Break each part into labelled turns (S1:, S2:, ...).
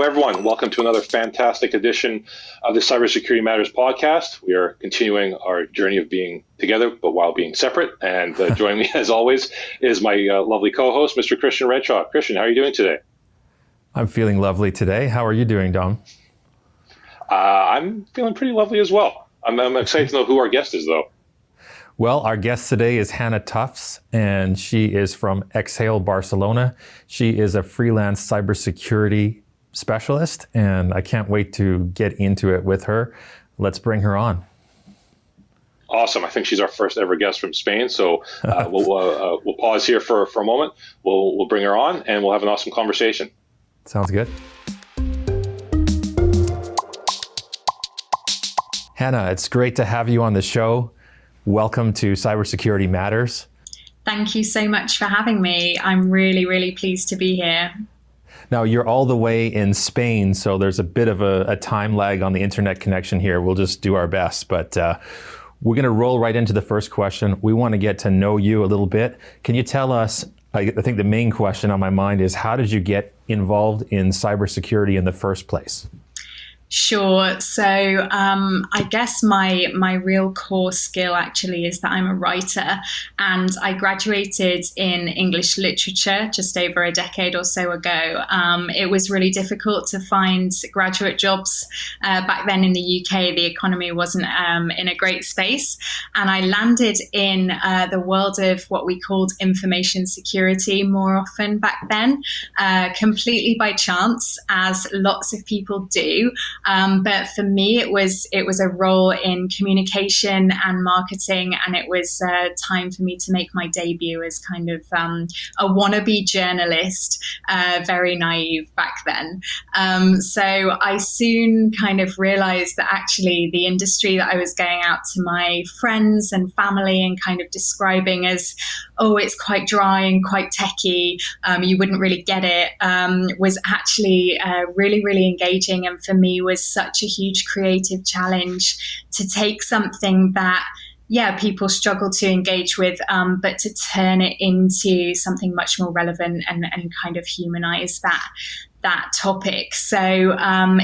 S1: everyone. Welcome to another fantastic edition of the Cybersecurity Matters podcast. We are continuing our journey of being together, but while being separate. And joining me, as always, is my lovely co-host, Mr. Christian Redshaw. Christian, how are you doing today?
S2: I'm feeling lovely today. How are you doing, Dom?
S1: I'm feeling pretty lovely as well. I'm excited to know who our guest is, though.
S2: Well, our guest today is Hannah Tufts, and she is from EXHALE Barcelona. She is a freelance cybersecurity specialist, and I can't wait to get into it with her. Let's bring her on.
S1: Awesome. I think she's our first ever guest from Spain. So we'll pause here for a moment. We'll bring her on, and we'll have an awesome conversation.
S2: Sounds good. Hannah, it's great to have you on the show. Welcome to Cybersecurity Matters.
S3: Thank you so much for having me. I'm really, really pleased to be here.
S2: Now, you're all the way in Spain, so there's a bit of a time lag on the internet connection here. We'll just do our best, but we're going to roll right into the first question. We want to get to know you a little bit. Can you tell us, I think the main question on my mind is, how did you get involved in cybersecurity in the first place?
S3: Sure. So I guess my real core skill actually is that I'm a writer, and I graduated in English literature just over a decade or so ago. It was really difficult to find graduate jobs back then in the UK. The economy wasn't in a great space, and I landed in the world of what we called information security more often back then, completely by chance, as lots of people do. But for me, it was a role in communication and marketing, and it was time for me to make my debut as kind of a wannabe journalist, very naive back then. So I soon kind of realized that actually the industry that I was going out to my friends and family and kind of describing as, oh, it's quite dry and quite techie, you wouldn't really get it, was actually really, really engaging, and for me was such a huge creative challenge to take something that, people struggle to engage with, but to turn it into something much more relevant and kind of humanize that topic. So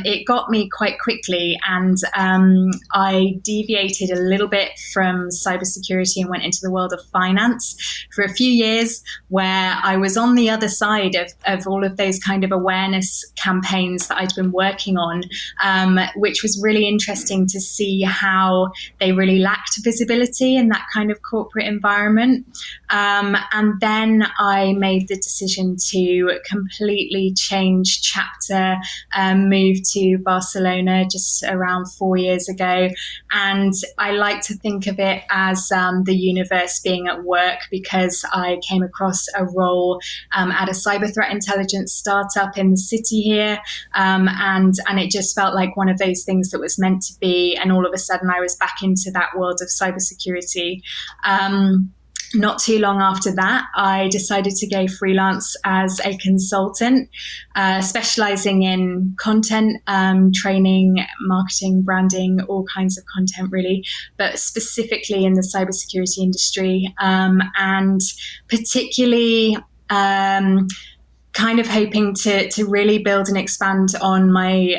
S3: it got me quite quickly, and I deviated a little bit from cybersecurity and went into the world of finance for a few years, where I was on the other side of all of those kind of awareness campaigns that I'd been working on, which was really interesting to see how they really lacked visibility in that kind of corporate environment. And then I made the decision to completely change chapter, moved to Barcelona just around 4 years ago, and I like to think of it as the universe being at work, because I came across a role at a cyber threat intelligence startup in the city here, and it just felt like one of those things that was meant to be, and all of a sudden I was back into that world of cybersecurity. Not too long after that, I decided to go freelance as a consultant, specializing in content, training, marketing, branding, all kinds of content really, but specifically in the cybersecurity industry, and particularly kind of hoping to really build and expand on my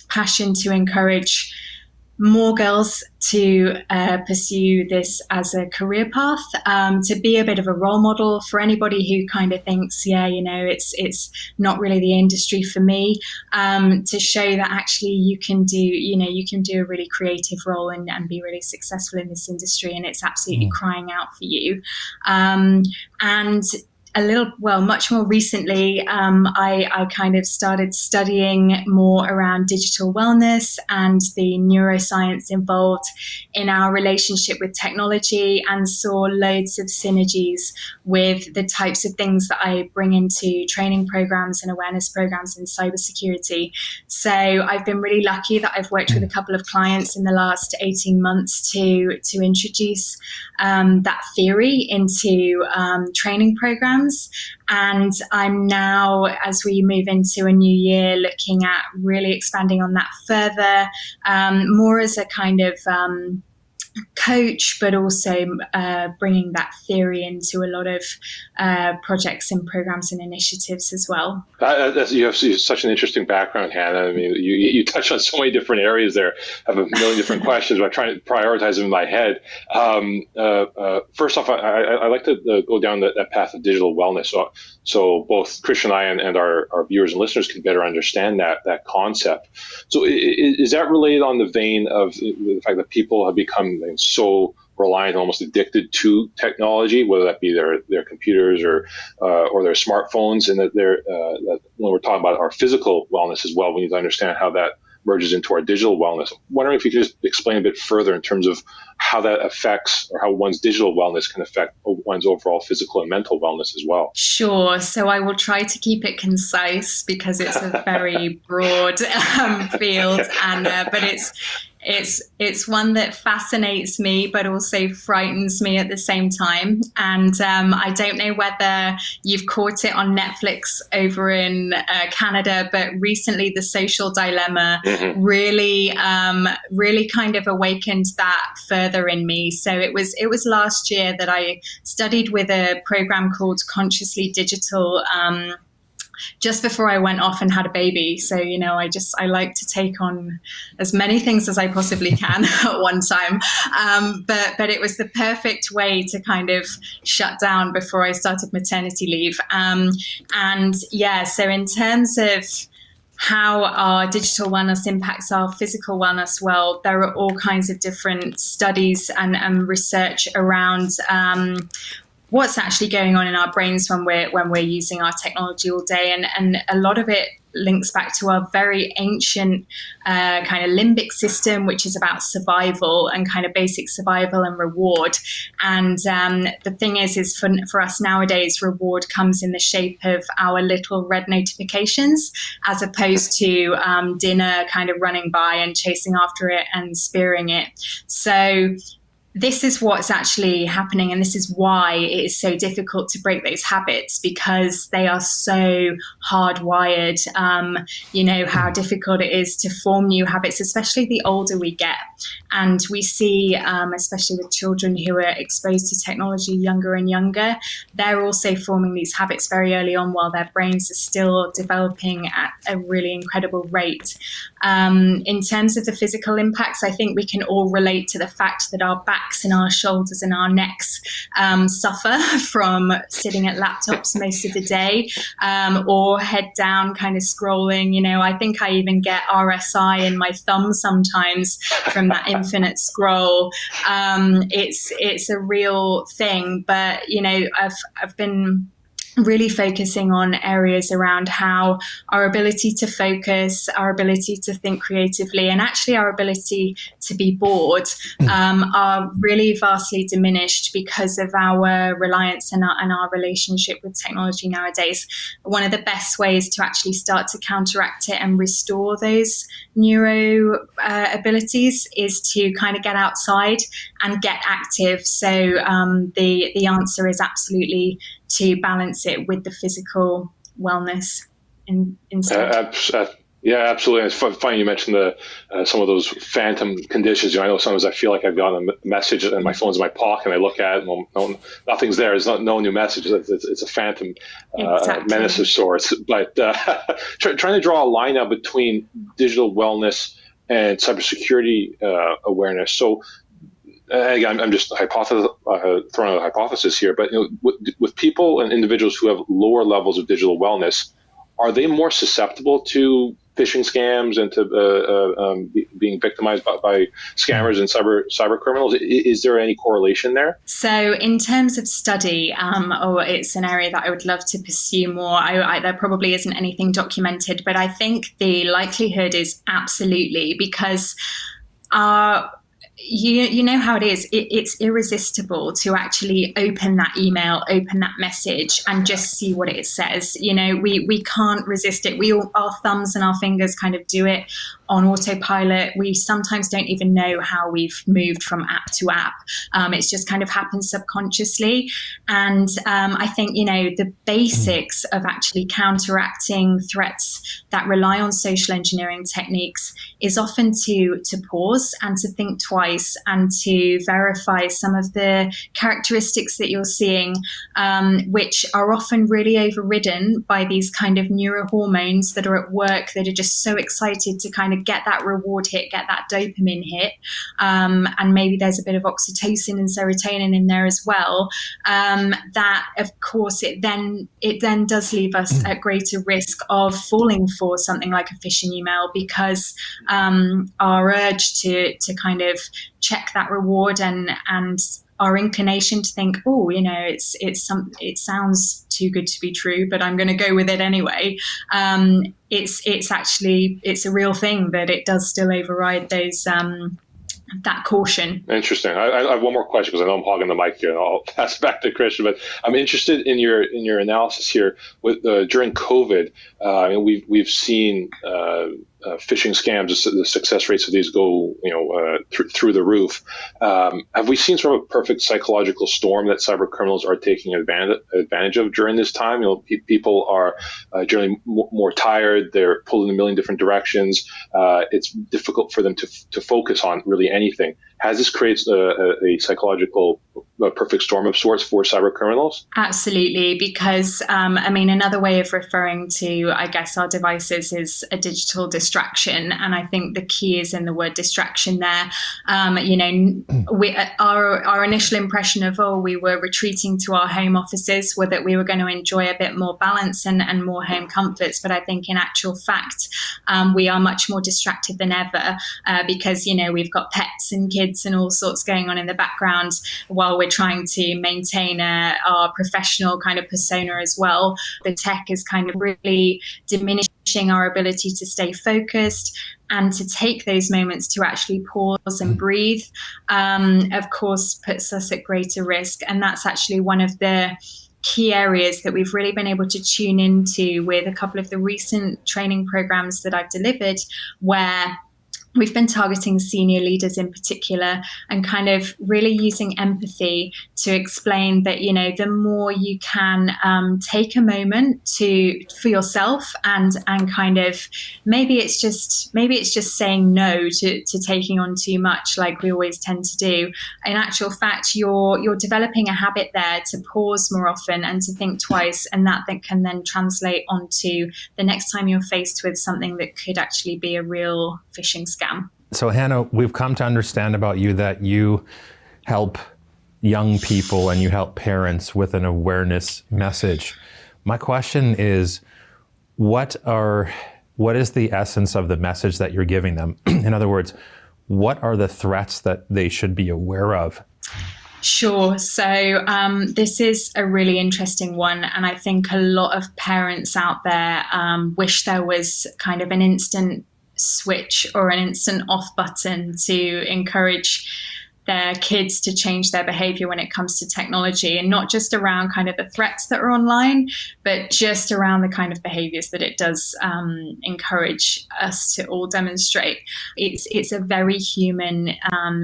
S3: passion to encourage more girls to pursue this as a career path, to be a bit of a role model for anybody who kind of thinks, it's not really the industry for me, to show that actually you can do a really creative role and be really successful in this industry, and it's absolutely crying out for you. And much more recently, I kind of started studying more around digital wellness and the neuroscience involved in our relationship with technology, and saw loads of synergies with the types of things that I bring into training programs and awareness programs in cybersecurity. So I've been really lucky that I've worked with a couple of clients in the last 18 months to introduce that theory into training programs. And I'm now, as we move into a new year, looking at really expanding on that further, more as a kind of coach, but also bringing that theory into a lot of projects and programs and initiatives as well.
S1: You have such an interesting background, Hannah. I mean, you touch on so many different areas there. I have a million different questions, but I'm trying to prioritize them in my head. First off, I like to go down that path of digital wellness. So both Christian and I and our viewers and listeners can better understand that concept. So is that related on the vein of the fact that people have become so reliant, almost addicted to technology, whether that be their computers or their smartphones, and that when we're talking about our physical wellness as well, we need to understand how that merges into our digital wellness. I'm wondering if you could just explain a bit further in terms of how that affects, or how one's digital wellness can affect one's overall physical and mental wellness as well.
S3: Sure. So I will try to keep it concise because it's a very broad field, but it's one that fascinates me, but also frightens me at the same time. And I don't know whether you've caught it on Netflix over in Canada, but recently The Social Dilemma really kind of awakened that further in me. So it was last year that I studied with a program called Consciously Digital, just before I went off and had a baby. So, I like to take on as many things as I possibly can at one time. But it was the perfect way to kind of shut down before I started maternity leave. So in terms of how our digital wellness impacts our physical wellness, well, there are all kinds of different studies and research around what's actually going on in our brains when we're using our technology all day, and a lot of it links back to our very ancient kind of limbic system, which is about survival and kind of basic survival and reward. And the thing is for us nowadays, reward comes in the shape of our little red notifications, as opposed to dinner kind of running by and chasing after it and spearing it. So this is what's actually happening, and this is why it is so difficult to break those habits, because they are so hardwired. How difficult it is to form new habits, especially the older we get. And we see, especially with children who are exposed to technology younger and younger, they're also forming these habits very early on while their brains are still developing at a really incredible rate. In terms of the physical impacts, I think we can all relate to the fact that our backs and our shoulders and our necks suffer from sitting at laptops most of the day, or head down kind of scrolling. I think I even get RSI in my thumb sometimes from that infinite scroll. It's a real thing, but I've been really focusing on areas around how our ability to focus, our ability to think creatively, and actually our ability to be bored are really vastly diminished because of our reliance and our relationship with technology nowadays. One of the best ways to actually start to counteract it and restore those neuro abilities is to kind of get outside and get active. So the answer is absolutely to balance it with the physical wellness instead.
S1: Yeah, absolutely. It's funny you mentioned some of those phantom conditions. I know sometimes I feel like I've gotten a message and my phone's in my pocket and I look at it and nothing's there. There's no new message. It's a phantom menace of sorts. But trying to draw a line now between digital wellness and cybersecurity awareness. So again, I'm just throwing out a hypothesis here, but with people and individuals who have lower levels of digital wellness, are they more susceptible to phishing scams and to being victimized by scammers and cyber criminals? Is there any correlation there?
S3: So in terms of study, it's an area that I would love to pursue more. There probably isn't anything documented, but I think the likelihood is absolutely, because you know how it is. It's irresistible to actually open that email, open that message, and just see what it says. We can't resist it. Our thumbs and our fingers kind of do it on autopilot. We sometimes don't even know how we've moved from app to app. It's just kind of happens subconsciously. And I think, the basics of actually counteracting threats that rely on social engineering techniques is often to pause and to think twice and to verify some of the characteristics that you're seeing, which are often really overridden by these kind of neurohormones that are at work that are just so excited to kind of get that reward hit, get that dopamine hit. And maybe there's a bit of oxytocin and serotonin in there as well. That, of course, it then does leave us at greater risk of falling for something like a phishing email, because our urge to kind of check that reward and our inclination to think, it sounds too good to be true, but I'm going to go with it anyway. It's a real thing that it does still override those that caution.
S1: Interesting. I have one more question, because I know I'm hogging the mic here, and I'll pass it back to Christian. But I'm interested in your analysis here. With during COVID, we've seen phishing scams. The success rates of these go through the roof. Have we seen sort of a perfect psychological storm that cyber criminals are taking advantage of during this time? People are generally more tired. They're pulled in a million different directions. It's difficult for them to focus on really anything. Has this created a psychological perfect storm of sorts for cyber criminals?
S3: Absolutely, because another way of referring to, I guess, our devices is a digital distraction, and I think the key is in the word distraction there. Our initial impression of we were retreating to our home offices, were that we were going to enjoy a bit more balance and more home comforts, but I think in actual fact we are much more distracted than ever, because we've got pets and kids and all sorts going on in the background while we're trying to maintain our professional kind of persona as well. The tech is kind of really diminishing our ability to stay focused and to take those moments to actually pause and breathe, of course, puts us at greater risk. And that's actually one of the key areas that we've really been able to tune into with a couple of the recent training programs that I've delivered, where we've been targeting senior leaders in particular and kind of really using empathy to explain that, the more you can take a moment for yourself and kind of maybe it's just saying no to taking on too much, like we always tend to do. In actual fact, you're developing a habit there to pause more often and to think twice, and that can then translate onto the next time you're faced with something that could actually be a real phishing scam.
S2: So Hannah, we've come to understand about you that you help young people and you help parents with an awareness message. My question is, what is the essence of the message that you're giving them? In other words, what are the threats that they should be aware of?
S3: Sure. So this is a really interesting one. And I think a lot of parents out there wish there was kind of an instant switch or an instant off button to encourage their kids to change their behavior when it comes to technology, and not just around kind of the threats that are online, but just around the kind of behaviors that it does encourage us to all demonstrate. It's a very human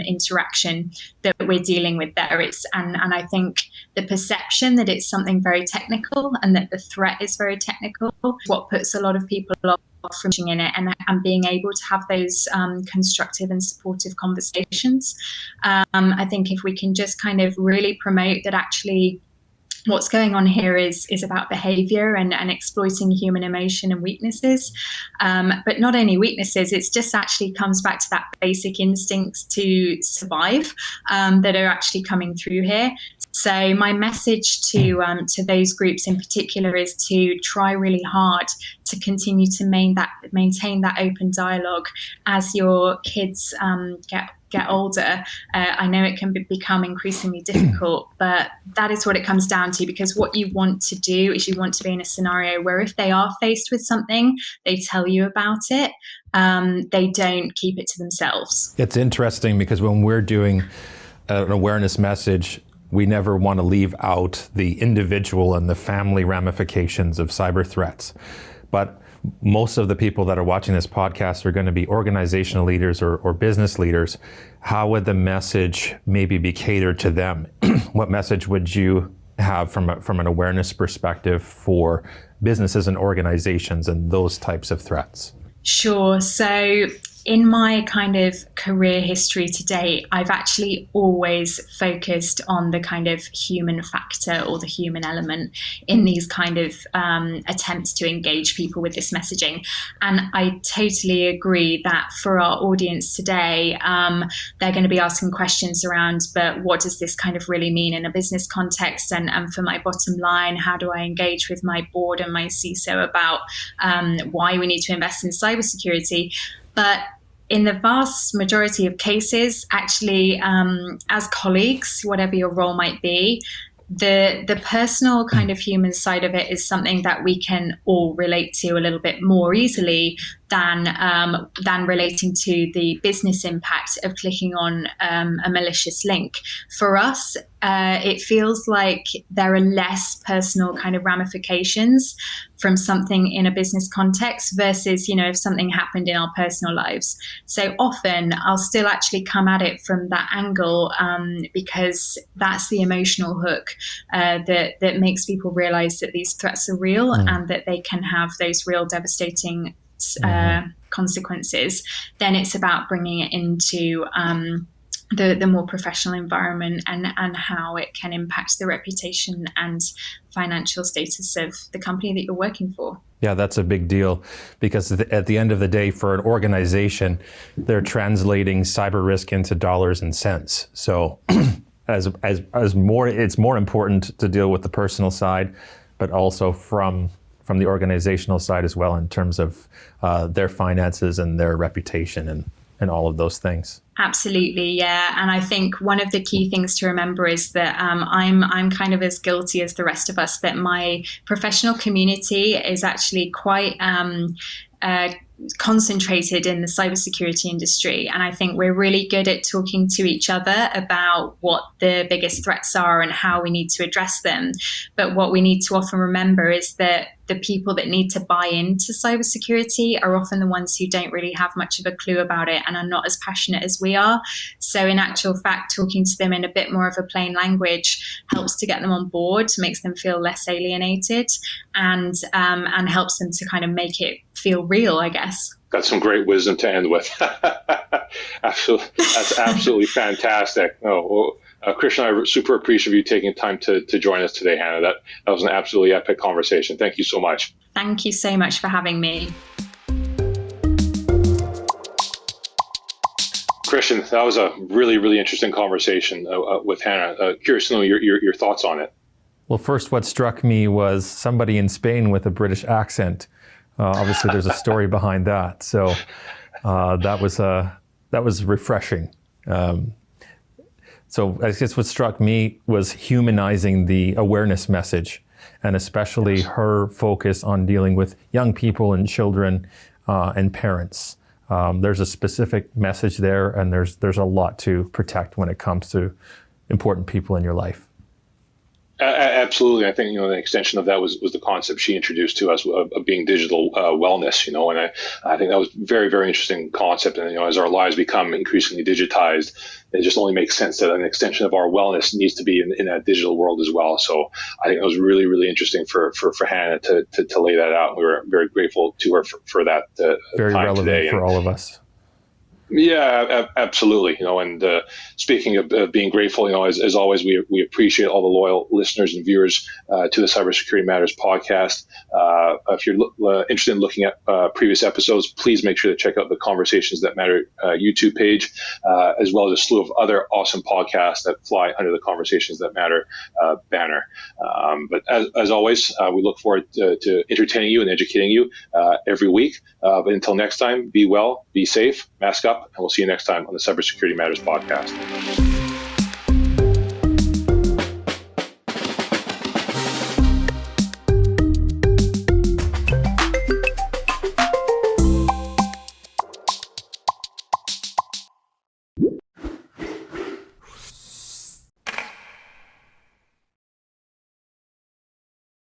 S3: interaction that we're dealing with there. And I think the perception that it's something very technical and that the threat is very technical, what puts a lot of people off from in it and being able to have those constructive and supportive conversations. I think if we can just kind of really promote that actually what's going on here is about behavior and exploiting human emotion and weaknesses, but not only weaknesses, it's just actually comes back to that basic instincts to survive that are actually coming through here. So my message to those groups in particular is to try really hard to continue to maintain that open dialogue as your kids get older. I know it can become increasingly difficult, but that is what it comes down to, because what you want to do is you want to be in a scenario where if they are faced with something, they tell you about it. They don't keep it to themselves. It's
S2: interesting because when we're doing an awareness message, we never want to leave out the individual and the family ramifications of cyber threats. But most of the people that are watching this podcast are going to be organizational leaders or business leaders. How would the message maybe be catered to them? What message would you have from an awareness perspective for businesses and organizations and those types of threats?
S3: Sure. So in my kind of career history to date, I've actually always focused on the kind of human factor or the human element in these kind of attempts to engage people with this messaging. And I totally agree that for our audience today, they're going to be asking questions around, but what does this kind of really mean in a business context? And for my bottom line, how do I engage with my board and my CISO about why we need to invest in cybersecurity? But in the vast majority of cases, actually, as colleagues, whatever your role might be, the personal kind of human side of it is something that we can all relate to a little bit more easily than relating to the business impact of clicking on a malicious link. For us, it feels like there are less personal kind of ramifications from something in a business context versus, if something happened in our personal lives. So often I'll still actually come at it from that angle because that's the emotional hook that makes people realize that these threats are real and that they can have those real devastating consequences. Then it's about bringing it into the more professional environment and how it can impact the reputation and financial status of the company that you're working for.
S2: Yeah, that's a big deal because at the end of the day, for an organization, they're translating cyber risk into dollars and cents. So as more, it's more important to deal with the personal side, but also from the organizational side as well in terms of their finances and their reputation and all of those things.
S3: Absolutely, yeah. And I think one of the key things to remember is that I'm kind of as guilty as the rest of us, that my professional community is actually quite concentrated in the cybersecurity industry. And I think we're really good at talking to each other about what the biggest threats are and how we need to address them. But what we need to often remember is that the people that need to buy into cybersecurity are often the ones who don't really have much of a clue about it and are not as passionate as we are. So in actual fact, talking to them in a bit more of a plain language helps to get them on board, makes them feel less alienated, and helps them to kind of make it feel real, I guess.
S1: That's some great wisdom to end with. Absolutely, that's absolutely fantastic. Christian, I'm super appreciative of you taking time to join us today, Hannah. That was an absolutely epic conversation. Thank you so much.
S3: Thank you so much for having me.
S1: Christian, that was a really, really interesting conversation with Hannah. Curious to know your thoughts on it.
S2: Well, first, what struck me was somebody in Spain with a British accent. Obviously, there's a story behind that. So that was refreshing. So I guess what struck me was humanizing the awareness message, and especially her focus on dealing with young people and children and parents. There's a specific message there, and there's a lot to protect when it comes to important people in your life.
S1: Absolutely. I think, the extension of that was the concept she introduced to us of being digital wellness, and I think that was very, very interesting concept. And, as our lives become increasingly digitized, it just only makes sense that an extension of our wellness needs to be in that digital world as well. So I think it was really, really interesting for Hannah to lay that out. We were very grateful to her for that
S2: very
S1: time
S2: relevant
S1: today.
S2: For all of us.
S1: Yeah, absolutely. And speaking of being grateful, as always, we appreciate all the loyal listeners and viewers to the Cybersecurity Matters podcast. If you're interested in looking at previous episodes, please make sure to check out the Conversations That Matter YouTube page, as well as a slew of other awesome podcasts that fly under the Conversations That Matter banner. But as always, we look forward to entertaining you and educating you every week. But until next time, be well, be safe, mask up, and we'll see you next time on the Cybersecurity Matters podcast.